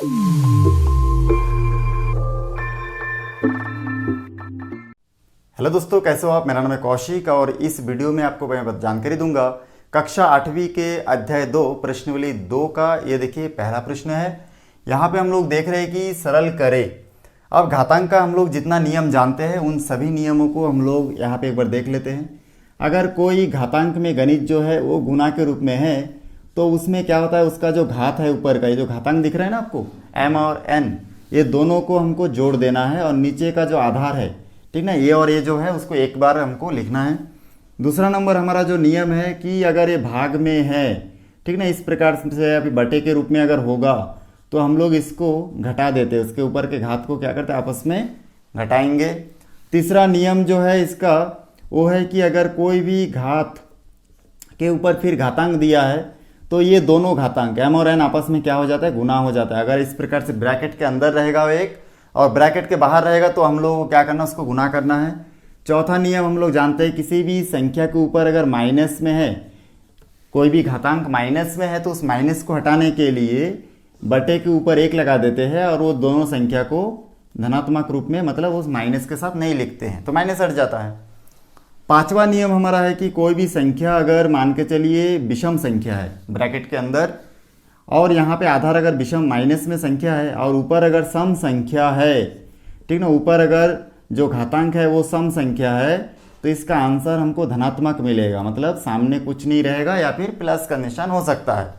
Hello दोस्तों, कैसे हो आप। मेरा नाम है कौशिक और इस वीडियो में आपको मैं जानकारी दूंगा कक्षा 8वीं के अध्याय 2 प्रश्नावली 2 का। ये देखिए पहला प्रश्न है। यहाँ पे हम लोग देख रहे हैं कि सरल करें। अब घातांक का हम लोग जितना नियम जानते हैं उन सभी नियमों को हम लोग यहाँ पे एक बार देख लेते हैं। अगर कोई घातांक में गणित जो है वो गुणा के रूप में है तो उसमें क्या होता है, उसका जो घात है ऊपर का, ये जो घातांक दिख रहा है ना आपको, m और n, ये दोनों को हमको जोड़ देना है और नीचे का जो आधार है, ठीक ना, ये और ये जो है उसको एक बार हमको लिखना है। दूसरा नंबर हमारा जो नियम है कि अगर ये भाग में है, ठीक ना, इस प्रकार से अभी बटे के रूप में अगर होगा तो हम लोग इसको घटा देते हैं, उसके ऊपर के घात को क्या करते हैं, आपस में घटाएंगे। तीसरा नियम जो है इसका वो है कि अगर कोई भी घात के ऊपर फिर घातांक दिया है तो ये दोनों घातांक m और n आपस में क्या हो जाता है, गुना हो जाता है। अगर इस प्रकार से ब्रैकेट के अंदर रहेगा वो एक और ब्रैकेट के बाहर रहेगा तो हम लोग को क्या करना, उसको गुना करना है। चौथा नियम हम लोग जानते हैं, किसी भी संख्या के ऊपर अगर माइनस में है, कोई भी घातांक माइनस में है तो उस माइनस को हटाने के लिए बटे के ऊपर एक लगा देते हैं और वो दोनों संख्या को धनात्मक रूप में, मतलब उस माइनस के साथ नहीं लिखते हैं तो माइनस हट जाता है। पांचवा नियम हमारा है कि कोई भी संख्या अगर मान के चलिए विषम संख्या है ब्रैकेट के अंदर, और यहाँ पे आधार अगर विषम माइनस में संख्या है और ऊपर अगर सम संख्या है, ठीक ना, ऊपर अगर जो घातांक है वो सम संख्या है तो इसका आंसर हमको धनात्मक मिलेगा, मतलब सामने कुछ नहीं रहेगा या फिर प्लस का निशान हो सकता है।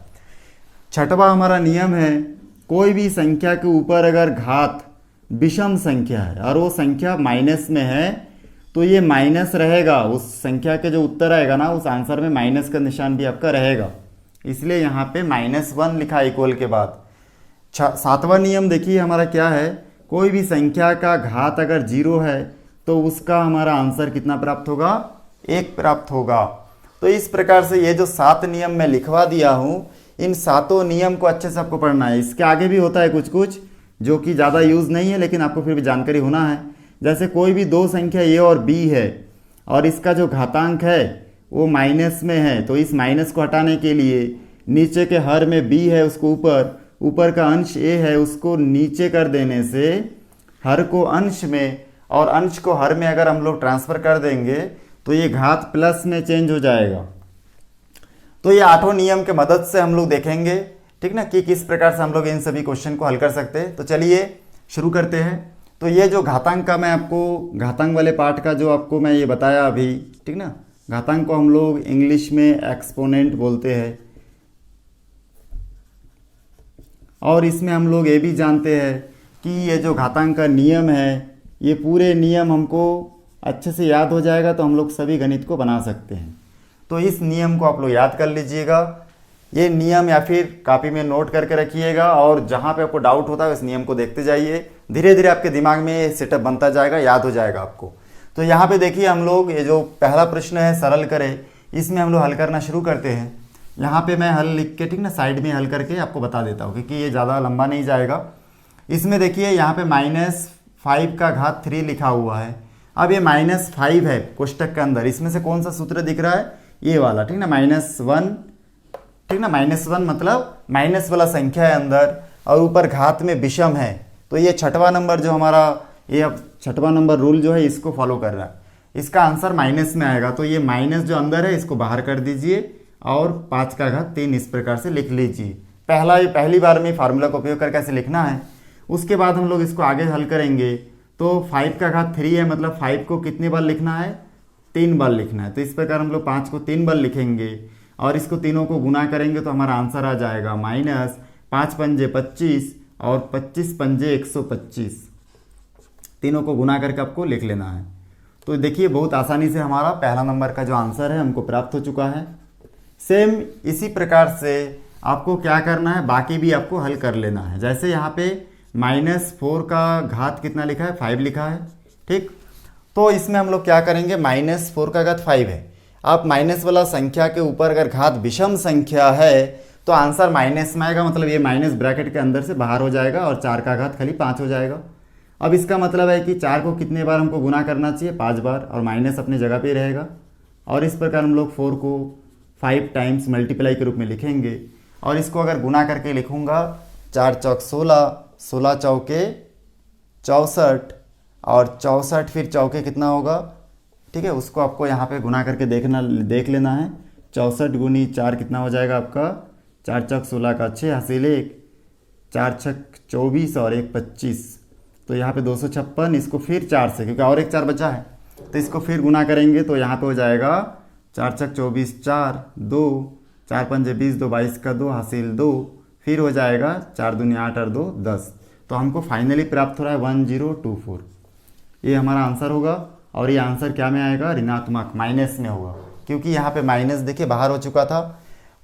छठवां हमारा नियम है, कोई भी संख्या के ऊपर अगर घात विषम संख्या है और वो संख्या माइनस में है तो ये माइनस रहेगा, उस संख्या के जो उत्तर आएगा ना उस आंसर में माइनस का निशान भी आपका रहेगा, इसलिए यहाँ पे -1 लिखा इक्वल के बाद। सातवां नियम देखिए हमारा क्या है, कोई भी संख्या का घात अगर 0 है तो उसका हमारा आंसर कितना प्राप्त होगा, 1 प्राप्त होगा। तो इस प्रकार से ये जो 7 नियम मैं लिखवा दिया हूँ, इन सातों नियम को अच्छे से आपको पढ़ना है। इसके आगे भी होता है कुछ कुछ जो कि ज़्यादा यूज़ नहीं है लेकिन आपको फिर भी जानकारी होना है। जैसे कोई भी दो संख्या a और b है और इसका जो घातांक है वो माइनस में है तो इस माइनस को हटाने के लिए नीचे के हर में b है उसको ऊपर का अंश a है उसको नीचे कर देने से हर को अंश में और अंश को हर में अगर हम लोग ट्रांसफ़र कर देंगे तो ये घात प्लस में चेंज हो जाएगा। तो ये 8 नियम के मदद से हम लोग देखेंगे, ठीक ना, कि किस प्रकार से हम लोग इन सभी क्वेश्चन को हल कर सकते हैं। तो चलिए शुरू करते हैं। तो ये जो घातांक का मैं आपको, घातांक वाले पार्ट का जो आपको मैं ये बताया अभी, ठीक ना, घातांक को हम लोग इंग्लिश में एक्सपोनेंट बोलते हैं और इसमें हम लोग ये भी जानते हैं कि ये जो घातांक का नियम है ये पूरे नियम हमको अच्छे से याद हो जाएगा तो हम लोग सभी गणित को बना सकते हैं। तो इस नियम को आप लोग याद कर लीजिएगा, ये नियम या फिर कॉपी में नोट करके रखिएगा और जहाँ पे आपको डाउट होता है इस नियम को देखते जाइए, धीरे धीरे आपके दिमाग में ये सेटअप बनता जाएगा, याद हो जाएगा आपको। तो यहाँ पे देखिए हम लोग ये जो पहला प्रश्न है सरल करें, इसमें हम लोग हल करना शुरू करते हैं। यहाँ पे मैं हल लिख के, ठीक ना, साइड में हल करके आपको बता देता हूँ क्योंकि ये ज़्यादा लंबा नहीं जाएगा। इसमें देखिए यहाँ पे -5 का घात 3 लिखा हुआ है। अब ये -5 है कोष्टक के अंदर, इसमें से कौन सा सूत्र दिख रहा है, ये वाला, ठीक ना, -1, ठीक ना, -1 मतलब माइनस वाला संख्या है अंदर और ऊपर घात में विषम है। तो ये छठवां नंबर जो हमारा, ये अब छठवां नंबर रूल जो है इसको फॉलो कर रहा है, इसका आंसर माइनस में आएगा। तो ये माइनस जो अंदर है इसको बाहर कर दीजिए और 5 का घात 3 इस प्रकार से लिख लीजिए। पहली बार में फार्मूला का उपयोग करके ऐसे लिखना है। उसके बाद हम लोग इसको आगे हल करेंगे तो 5 का घात 3 है, मतलब 5 को कितने बार लिखना है, 3 बार लिखना है। तो इस प्रकार हम लोग 5 को 3 बार लिखेंगे और इसको तीनों को गुना करेंगे तो हमारा आंसर आ जाएगा -5 पंजे 25 और 25 पंजे 125। तीनों को गुना करके आपको लिख लेना है। तो देखिए बहुत आसानी से हमारा पहला नंबर का जो आंसर है हमको प्राप्त हो चुका है। सेम इसी प्रकार से आपको क्या करना है, बाकी भी आपको हल कर लेना है। जैसे यहाँ पे -4 का घात कितना लिखा है, 5 लिखा है, ठीक। तो इसमें हम लोग क्या करेंगे, -4 का घात 5 है। आप माइनस वाला संख्या के ऊपर अगर घात विषम संख्या है तो आंसर माइनस में आएगा, मतलब ये माइनस ब्रैकेट के अंदर से बाहर हो जाएगा और 4 का घात खाली 5 हो जाएगा। अब इसका मतलब है कि 4 को कितने बार हमको गुना करना चाहिए, 5 बार, और माइनस अपनी जगह पे रहेगा। और इस प्रकार हम लोग 4 को 5 टाइम्स मल्टीप्लाई के रूप में लिखेंगे और इसको अगर गुना करके लिखूंगा 4 चौक 16, 16 चौके 64 और 64 फिर चौके कितना होगा, ठीक है, उसको आपको यहाँ पे गुना करके देख लेना है। 64 गुनी 4 कितना हो जाएगा आपका, 4 चौक 16 का 6 हासिल 1, 4 छक 24 और 1 25, तो यहाँ पे 256। इसको फिर 4 से, क्योंकि और एक 4 बचा है, तो इसको फिर गुना करेंगे तो यहाँ पे हो जाएगा 4 छक 24, 4 2, 4 पंजे 20, 2 22 का 2 हासिल 2, फिर हो जाएगा 4 दूनी 8 और 2 10। तो हमको फाइनली प्राप्त हो रहा है 1024। ये हमारा आंसर होगा। और ये आंसर क्या में आएगा, ऋणात्मक माइनस में होगा, क्योंकि यहाँ पे माइनस देखिए बाहर हो चुका था।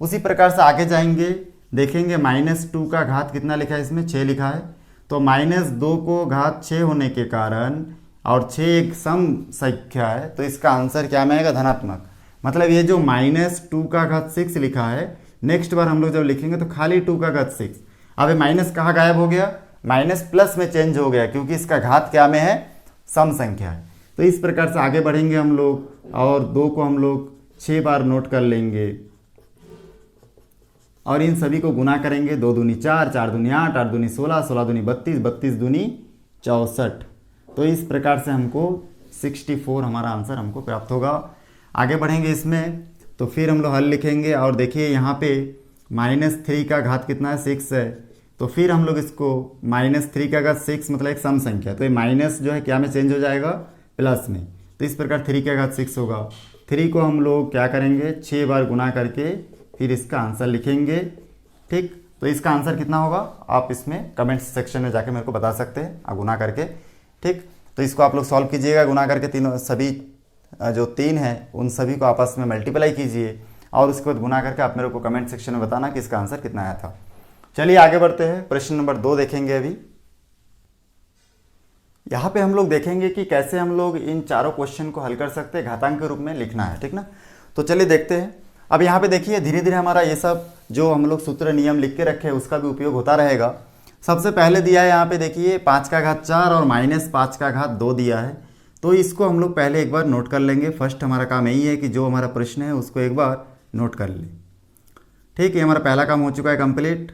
उसी प्रकार से आगे जाएंगे, देखेंगे -2 का घात कितना लिखा है, इसमें 6 लिखा है, तो -2 को घात 6 होने के कारण और 6 एक सम संख्या है, तो इसका आंसर क्या में आएगा, धनात्मक। मतलब ये जो -2 का घात 6 लिखा है, नेक्स्ट बार हम लोग जब लिखेंगे तो खाली 2 का घात 6। अब ये माइनस कहाँ गायब हो गया, माइनस प्लस में चेंज हो गया, क्योंकि इसका घात क्या में है, सम संख्या है। तो इस प्रकार से आगे बढ़ेंगे हम लोग, और 2 को हम लोग 6 बार नोट कर लेंगे और इन सभी को गुना करेंगे। 2 दूनी 4, 4 दूनी 8, 8 दूनी 16, 16 दूनी 32, 32 दूनी 64। तो इस प्रकार से हमको 64 हमारा आंसर हमको प्राप्त होगा। आगे बढ़ेंगे इसमें, तो फिर हम लोग हल लिखेंगे और देखिए यहाँ पे -3 का घात कितना है, 6 है, तो फिर हम लोग इसको -3 का घात 6 मतलब एक सम संख्या, तो ये माइनस जो है क्या में चेंज हो जाएगा, प्लस में। तो इस प्रकार 3 का घात 6 होगा। 3 को हम लोग क्या करेंगे, 6 बार गुना करके फिर इसका आंसर लिखेंगे, ठीक। तो इसका आंसर कितना होगा, आप इसमें कमेंट सेक्शन में जाके मेरे को बता सकते हैं गुना करके, ठीक। तो इसको आप लोग सॉल्व कीजिएगा, गुना करके तीनों सभी जो 3 है उन सभी को आपस में मल्टीप्लाई कीजिए और उसके बाद गुना करके आप मेरे को कमेंट सेक्शन में बताना कि इसका आंसर कितना आया था। चलिए आगे बढ़ते हैं, प्रश्न नंबर 2 देखेंगे। अभी यहाँ पे हम लोग देखेंगे कि कैसे हम लोग इन चारों क्वेश्चन को हल कर सकते हैं, घातांक के रूप में लिखना है, ठीक ना। तो चलिए देखते हैं। अब यहाँ पे देखिए धीरे धीरे हमारा ये सब जो हम लोग सूत्र नियम लिख के रखे हैं उसका भी उपयोग होता रहेगा। सबसे पहले दिया है यहाँ पे देखिए 5 का घात 4 और -5 का घात 2 दिया है, तो इसको हम लोग पहले एक बार नोट कर लेंगे। फर्स्ट हमारा काम यही है कि जो हमारा प्रश्न है उसको एक बार नोट कर लें, ठीक है। हमारा पहला काम हो चुका है कंप्लीट।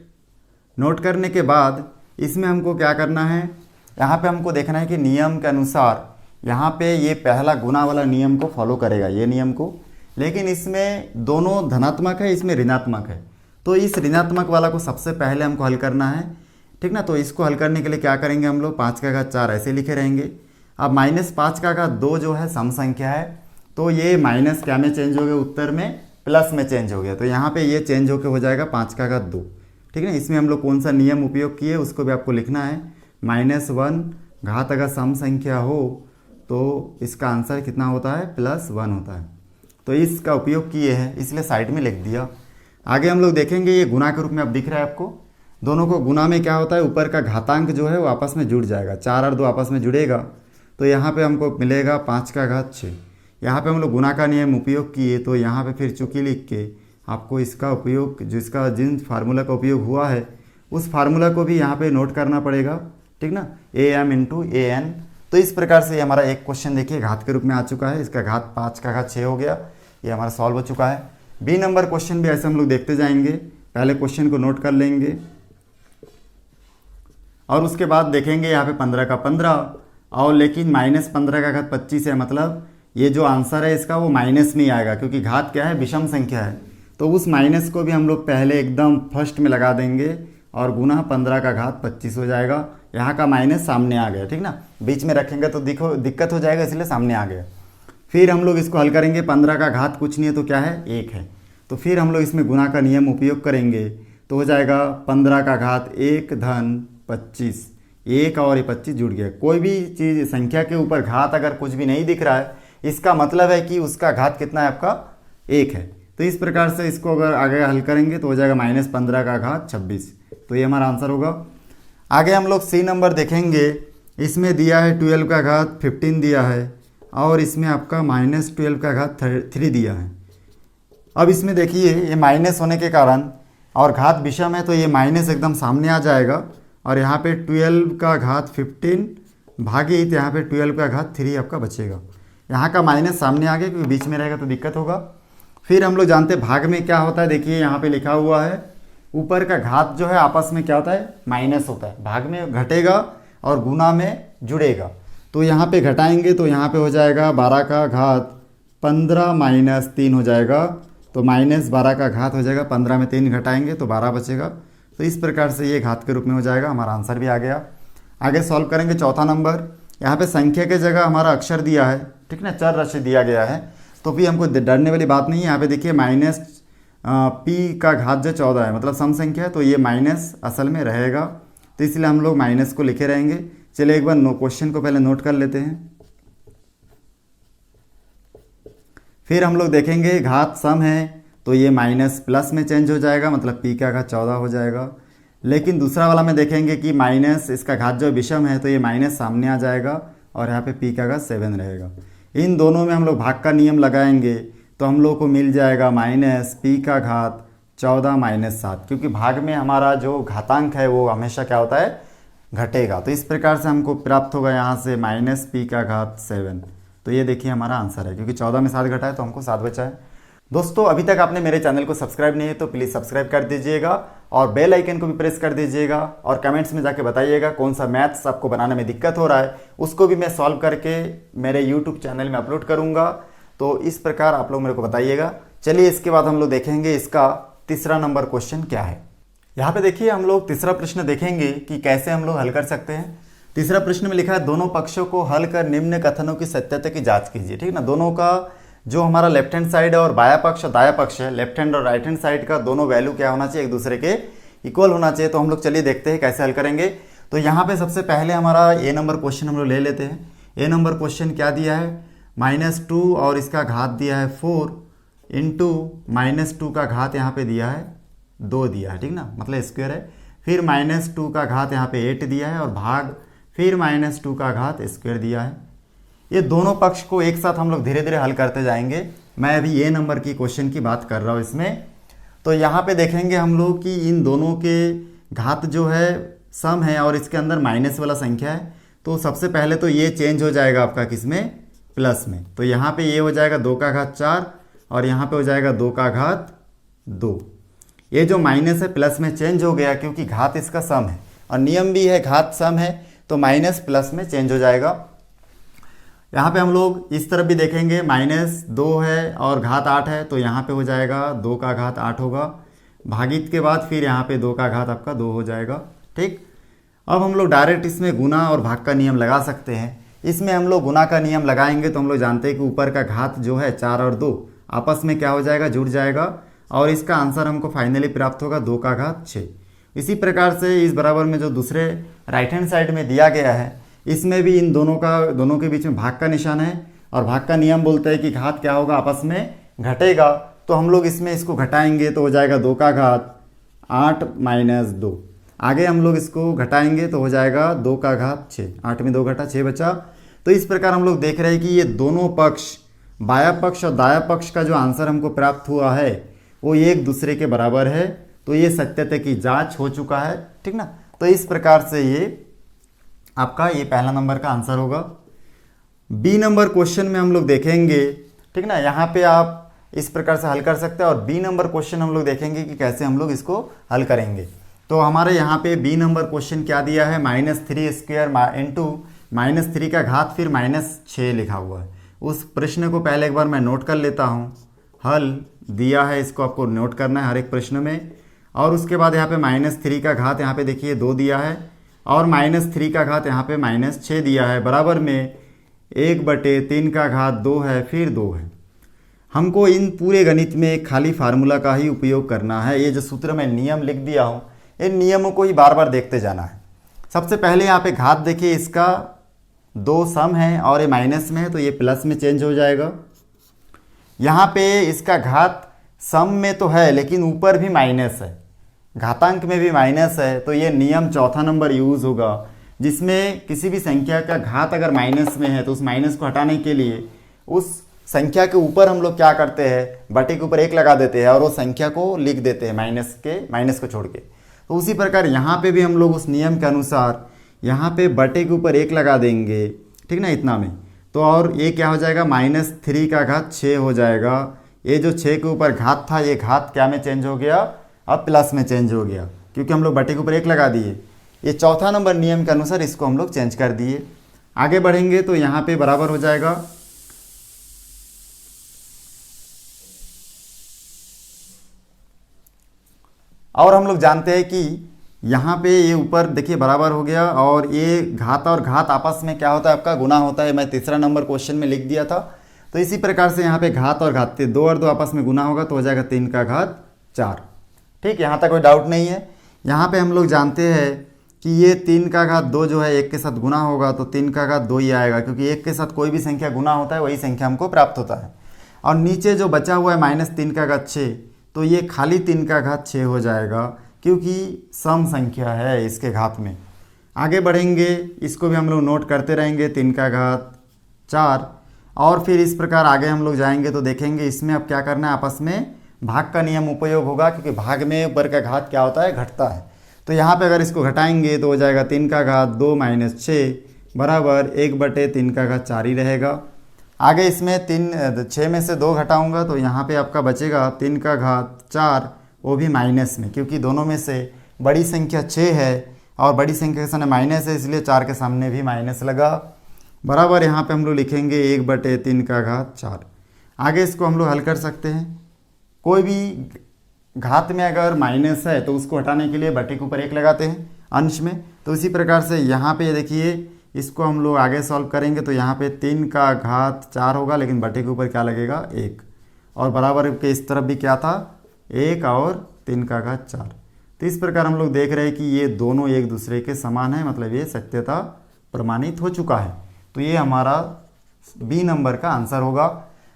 नोट करने के बाद इसमें हमको क्या करना है, यहाँ पे हमको देखना है कि नियम के अनुसार यहाँ पे ये पहला गुना वाला नियम को फॉलो करेगा, ये नियम को, लेकिन इसमें दोनों धनात्मक है, इसमें ऋणात्मक है, तो इस ऋणात्मक वाला को सबसे पहले हमको हल करना है, ठीक ना। तो इसको हल करने के लिए क्या करेंगे हम लोग, 5 का घात 4 ऐसे लिखे रहेंगे। अब -5 का घात 2 जो है सम संख्या है, तो ये माइनस क्या में चेंज हो गया, उत्तर में प्लस में चेंज हो गया, तो यहाँ पे ये चेंज होकर हो जाएगा 5 का घात 2, ठीक है ना। इसमें हम लोग कौन सा नियम उपयोग किए उसको भी आपको लिखना है। -1 घात अगर सम संख्या हो तो इसका आंसर कितना होता है, +1 होता है, तो इसका उपयोग किए हैं, इसलिए साइड में लिख दिया। आगे हम लोग देखेंगे ये गुना के रूप में अब दिख रहा है आपको, दोनों को गुना में क्या होता है, ऊपर का घातांक जो है वो आपस में जुड़ जाएगा, 4 और 2 आपस में जुड़ेगा, तो यहाँ पे हमको मिलेगा 5 का घात 6। यहाँ पे हम लोग गुना का नियम उपयोग किए, तो यहाँ पे फिर चूंकि लिख के आपको इसका उपयोग, जिसका जिन फार्मूला का उपयोग हुआ है उस फार्मूला को भी यहाँ पे नोट करना पड़ेगा, ठीक ना, AM × AN। तो इस प्रकार से हमारा एक क्वेश्चन देखिए घात के रूप में आ चुका है, इसका घात 5 का घात 6 हो गया, ये हमारा सॉल्व हो चुका है। बी नंबर क्वेश्चन भी ऐसे हम लोग देखते जाएंगे, पहले क्वेश्चन को नोट कर लेंगे और उसके बाद देखेंगे यहाँ पे 15 का 15 और लेकिन -15 का घात 25 है, मतलब ये जो आंसर है इसका वो माइनस में ही आएगा, क्योंकि घात क्या है, विषम संख्या है, तो उस माइनस को भी हम लोग पहले एकदम फर्स्ट में लगा देंगे और गुना 15 का घात 25 हो जाएगा। यहाँ का माइनस सामने आ गया, ठीक ना, बीच में रखेंगे तो देखो दिक्कत हो जाएगा, इसलिए सामने आ गया। फिर हम लोग इसको हल करेंगे, 15 का घात कुछ नहीं है तो क्या है, 1 है, तो फिर हम लोग इसमें गुना का नियम उपयोग करेंगे, तो हो जाएगा 15 का घात 1 धन 25, 1 और ये 25 जुड़ गया। कोई भी चीज़ संख्या के ऊपर घात अगर कुछ भी नहीं दिख रहा है, इसका मतलब है कि उसका घात कितना है, आपका 1 है। तो इस प्रकार से इसको अगर आगे हल करेंगे तो हो जाएगा -15 का घात 26, तो ये हमारा आंसर होगा। आगे हम लोग सी नंबर देखेंगे, इसमें दिया है 12 का घात 15 दिया है और इसमें आपका -12 का घात 3 दिया है। अब इसमें देखिए ये माइनस होने के कारण और घात विषम है, तो ये माइनस एकदम सामने आ जाएगा और यहाँ पे 12 का घात 15 भागित यहाँ पे 12 का घात 3 आपका बचेगा। यहाँ का माइनस सामने आ गया क्योंकि बीच में रहेगा तो दिक्कत होगा। फिर हम लोग जानते हैं भाग में क्या होता है, देखिए यहाँ पे लिखा हुआ है ऊपर का घात जो है आपस में क्या होता है, माइनस होता है, भाग में घटेगा और गुना में जुड़ेगा। तो यहाँ पे घटाएंगे तो यहाँ पे हो जाएगा 12 का घात 15 माइनस 3 हो जाएगा, तो माइनस 12 का घात हो जाएगा, 15 में 3 घटाएंगे तो 12 बचेगा। तो इस प्रकार से ये घात के रूप में हो जाएगा, हमारा आंसर भी आ गया। आगे सॉल्व करेंगे चौथा नंबर। यहाँ पे संख्या के जगह हमारा अक्षर दिया है, ठीक ना, चर राशि दिया गया है, तो भी हमको डरने वाली बात नहीं है। यहाँ पे देखिए माइनस पी का घात जो 14 है, मतलब सम संख्या है, तो ये माइनस असल में रहेगा, तो इसलिए हम लोग माइनस को लिखे रहेंगे। चलिए एक बार क्वेश्चन को पहले नोट कर लेते हैं, फिर हम लोग देखेंगे घात सम है तो ये माइनस प्लस में चेंज हो जाएगा, मतलब पी का घात 14 हो जाएगा। लेकिन दूसरा वाला में देखेंगे कि माइनस इसका घात जो विषम है तो ये माइनस सामने आ जाएगा और यहाँ पे पी का घात 7 रहेगा। इन दोनों में हम लोग भाग का नियम लगाएंगे तो हम लोग को मिल जाएगा माइनस पी का घात 14 माइनस 7, क्योंकि भाग में हमारा जो घातांक है वो हमेशा क्या होता है, घटेगा। तो इस प्रकार से हमको प्राप्त होगा यहाँ से माइनस पी का घात 7। तो ये देखिए हमारा आंसर है, क्योंकि 14 में 7 घटा है तो हमको 7 बचा है। दोस्तों अभी तक आपने मेरे चैनल को सब्सक्राइब नहीं है तो प्लीज़ सब्सक्राइब कर दीजिएगा और बेल आइकन को भी प्रेस कर दीजिएगा, और कमेंट्स में जाके बताइएगा कौन सा मैथ्स आपको बनाने में दिक्कत हो रहा है, उसको भी मैं सॉल्व करके मेरे यूट्यूब चैनल में अपलोड करूँगा। तो इस प्रकार आप लोग मेरे को बताइएगा। चलिए इसके बाद हम लोग देखेंगे इसका तीसरा नंबर क्वेश्चन क्या है। यहाँ पे देखिए हम लोग तीसरा प्रश्न देखेंगे कि कैसे हम लोग हल कर सकते हैं। तीसरा प्रश्न में लिखा है दोनों पक्षों को हल कर निम्न कथनों की सत्यता की जांच कीजिए, ठीक ना। दोनों का जो हमारा लेफ्ट हैंड साइड है और बाया पक्ष और दाया पक्ष है, लेफ्ट हैंड और राइट हैंड साइड का दोनों वैल्यू क्या होना चाहिए, एक दूसरे के इक्वल होना चाहिए। तो हम लोग चलिए देखते हैं कैसे हल करेंगे। तो यहाँ पे सबसे पहले हमारा ए नंबर क्वेश्चन हम लोग ले लेते हैं। ए नंबर क्वेश्चन क्या दिया है, -2 और इसका घात दिया है 4 इंटू -2 का घात यहाँ पे दिया है 2 दिया है, ठीक ना, मतलब स्क्वायर है। फिर -2 का घात यहाँ पे 8 दिया है और भाग फिर -2 का घात स्क्वायर दिया है। ये दोनों पक्ष को एक साथ हम लोग धीरे धीरे हल करते जाएंगे। मैं अभी ए नंबर की क्वेश्चन की बात कर रहा हूँ इसमें। तो यहाँ पे देखेंगे हम लोग कि इन दोनों के घात जो है सम है और इसके अंदर माइनस वाला संख्या है। तो सबसे पहले तो ये चेंज हो जाएगा आपका किसमें, प्लस में। तो यहाँ पे ये हो जाएगा 2 का घात 4 और यहाँ पे हो जाएगा 2 का घात 2। ये जो माइनस है प्लस में चेंज हो गया, क्योंकि घात इसका सम है और नियम भी है घात सम है तो माइनस प्लस में चेंज हो जाएगा। यहाँ पे हम लोग इस तरफ भी देखेंगे -2 है और घात 8 है, तो यहाँ पे हो जाएगा 2 का घात 8 होगा, भागित के बाद फिर यहाँ पे 2 का घात आपका 2 हो जाएगा, ठीक। अब हम लोग डायरेक्ट इसमें गुना और भाग का नियम लगा सकते हैं। इसमें हम लोग गुना का नियम लगाएंगे तो हम लोग जानते हैं कि ऊपर का घात जो है 4 और 2 आपस में क्या हो जाएगा, जुड़ जाएगा, और इसका आंसर हमको फाइनली प्राप्त होगा 2 का घात 6। इसी प्रकार से इस बराबर में जो दूसरे राइट हैंड साइड में दिया गया है, इसमें भी इन दोनों के बीच में भाग का निशान है और भाग का नियम बोलता है कि घात क्या होगा, आपस में घटेगा। तो हम लोग इसमें इसको घटाएंगे तो हो जाएगा 2 का घात 8 माइनस 2। आगे हम लोग इसको घटाएंगे तो हो जाएगा 2 का घात 6। 8 में 2 घटा 6 बचा। तो इस प्रकार हम लोग देख रहे हैं कि ये दोनों पक्ष, बाया पक्ष और दाया पक्ष का जो आंसर हमको प्राप्त हुआ है वो एक दूसरे के बराबर है। तो ये सत्यता की जांच हो चुका है, ठीक ना। तो इस प्रकार से ये आपका ये पहला नंबर का आंसर होगा। बी नंबर क्वेश्चन में हम लोग देखेंगे, ठीक ना, यहाँ पे आप इस प्रकार से हल कर सकते हैं। और बी नंबर क्वेश्चन हम लोग देखेंगे कि कैसे हम लोग इसको हल करेंगे। तो हमारे यहाँ पे बी नंबर क्वेश्चन क्या दिया है, -3 स्क्वायर इंटू -3 का घात फिर -6 लिखा हुआ है। उस प्रश्न को पहले एक बार मैं नोट कर लेता हूँ। हल दिया है, इसको आपको नोट करना है हर एक प्रश्न में। और उसके बाद यहाँ पे -3 का घात यहाँ पे देखिए 2 दिया है और -3 का घात यहाँ पे -6 दिया है, बराबर में 1/3 का घात 2 है, फिर 2 है। हमको इन पूरे गणित में एक खाली फार्मूला का ही उपयोग करना है। ये जो सूत्र में नियम लिख दिया हूँ, इन नियमों को ही बार बार देखते जाना है। सबसे पहले यहाँ पे घात देखिए, इसका 2 सम है और ये माइनस में है तो ये प्लस में चेंज हो जाएगा। यहाँ पे इसका घात सम में तो है लेकिन ऊपर भी माइनस है, घातांक में भी माइनस है, तो ये नियम चौथा नंबर यूज होगा, जिसमें किसी भी संख्या का घात अगर माइनस में है तो उस माइनस को हटाने के लिए उस संख्या के ऊपर हम लोग क्या करते हैं, बटे के ऊपर 1 लगा देते हैं और वो संख्या को लिख देते हैं माइनस को छोड़ के। तो उसी प्रकार यहाँ पे भी हम लोग उस नियम के अनुसार यहाँ पे बटे के ऊपर 1 लगा देंगे, ठीक ना, इतना में। तो और ये क्या हो जाएगा, -3 का घात 6 हो जाएगा। ये जो 6 के ऊपर घात था, ये घात क्या में चेंज हो गया, अब प्लस में चेंज हो गया क्योंकि हम लोग बटे के ऊपर 1 लगा दिए। ये चौथा नंबर नियम के अनुसार इसको हम लोग चेंज कर दिए। आगे बढ़ेंगे तो यहाँ पे बराबर हो जाएगा और हम लोग जानते हैं कि यहाँ पे ये ऊपर देखिए बराबर हो गया और ये घात और घात आपस में क्या होता है आपका गुना होता है। मैं तीसरा नंबर क्वेश्चन में लिख दिया था। तो इसी प्रकार से यहाँ पे घात और घात 2 और 2 आपस में गुना होगा तो हो जाएगा 3 का घात 4। ठीक, यहाँ तक कोई डाउट नहीं है। यहाँ पे हम लोग जानते हैं कि ये 3 का घात 2 जो है 1 के साथ गुना होगा तो 3 का घात 2 ही आएगा, क्योंकि 1 के साथ कोई भी संख्या गुना होता है वही संख्या हमको प्राप्त होता है। और नीचे जो बचा हुआ है -3 का घात 6, तो ये खाली 3 का घात 6 हो जाएगा क्योंकि सम संख्या है इसके घात में। आगे बढ़ेंगे, इसको भी हम लोग नोट करते रहेंगे 3 का घात 4। और फिर इस प्रकार आगे हम लोग जाएंगे तो देखेंगे इसमें अब क्या करना है, आपस में भाग का नियम उपयोग होगा, क्योंकि भाग में ऊपर का घात क्या होता है, घटता है। तो यहाँ पे अगर इसको घटाएंगे तो हो जाएगा 3 का घात 2 - 6 बराबर 1/3 का घात 4 ही रहेगा। आगे इसमें 6 में से 2 घटाऊंगा तो यहाँ पे आपका बचेगा 3 का घात 4, वो भी माइनस में, क्योंकि दोनों में से बड़ी संख्या 6 है और बड़ी संख्या के सामने माइनस है, इसलिए 4 के सामने भी माइनस लगा। बराबर यहाँ पे हम लोग लिखेंगे 1/3 का घात 4। आगे इसको हम लोग हल कर सकते हैं। कोई भी घात में अगर माइनस है तो उसको हटाने के लिए बटे के ऊपर 1 लगाते हैं अंश में। तो इसी प्रकार से यहाँ पे देखिए इसको हम लोग आगे सॉल्व करेंगे तो यहाँ पे 3 का घात 4 होगा, लेकिन बटे के ऊपर क्या लगेगा, 1। और बराबर के इस तरफ भी क्या था, 1 और 3 का घात 4। तो इस प्रकार हम लोग देख रहे हैं कि ये दोनों एक दूसरे के समान है, मतलब ये सत्यता प्रमाणित हो चुका है। तो ये हमारा बी नंबर का आंसर होगा।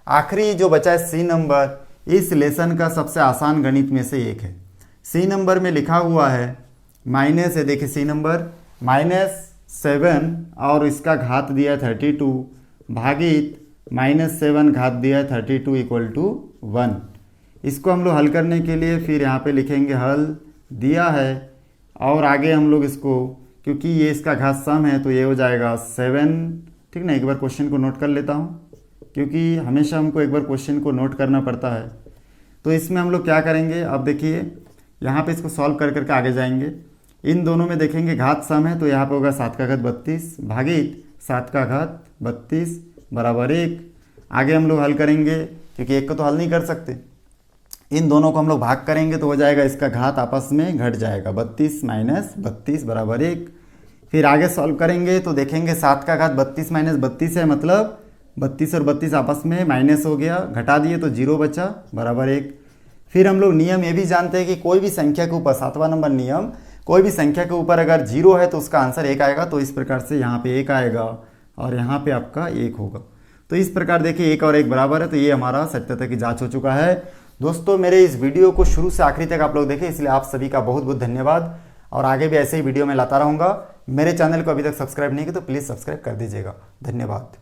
आखिरी जो बचा है सी नंबर, इस लेसन का सबसे आसान गणित में से एक है। सी नंबर में लिखा हुआ है माइनस है, देखिए सी नंबर -7 और इसका घात दिया है 32 भागित -7 घात दिया है 32 = 1। इसको हम लोग हल करने के लिए फिर यहाँ पे लिखेंगे हल दिया है और आगे हम लोग इसको, क्योंकि ये इसका घात सम है तो ये हो जाएगा 7। ठीक ना, एक बार क्वेश्चन को नोट कर लेता हूँ क्योंकि हमेशा हमको एक बार क्वेश्चन को नोट करना पड़ता है। तो इसमें हम लोग क्या करेंगे, अब देखिए यहाँ पे इसको सॉल्व कर करके आगे जाएंगे। इन दोनों में देखेंगे घात सम है तो यहाँ पे होगा 7 का घात 32 भागित 7 का घात 32 बराबर 1। आगे हम लोग हल करेंगे क्योंकि एक को तो हल नहीं कर सकते, इन दोनों को हम लोग भाग करेंगे तो हो जाएगा इसका घात आपस में घट जाएगा, 32 - 32 बराबर 1। फिर आगे सॉल्व करेंगे तो देखेंगे 7 का घात 32 - 32 है, मतलब 32 और 32 आपस में माइनस हो गया, घटा दिए तो 0 बचा बराबर 1। फिर हम लोग नियम ये भी जानते हैं कि कोई भी संख्या के ऊपर, 7वां नंबर नियम, कोई भी संख्या के ऊपर अगर 0 है तो उसका आंसर 1 आएगा। तो इस प्रकार से यहाँ पे 1 आएगा और यहाँ पे आपका 1 होगा। तो इस प्रकार देखिए 1 और 1 बराबर है, तो ये हमारा सत्यता की जाँच हो चुका है। दोस्तों मेरे इस वीडियो को शुरू से आखिरी तक आप लोग देखें, इसलिए आप सभी का बहुत बहुत धन्यवाद। और आगे भी ऐसे ही वीडियो में लाता रहूँगा। मेरे चैनल को अभी तक सब्सक्राइब नहीं किया तो प्लीज़ सब्सक्राइब कर दीजिएगा। धन्यवाद।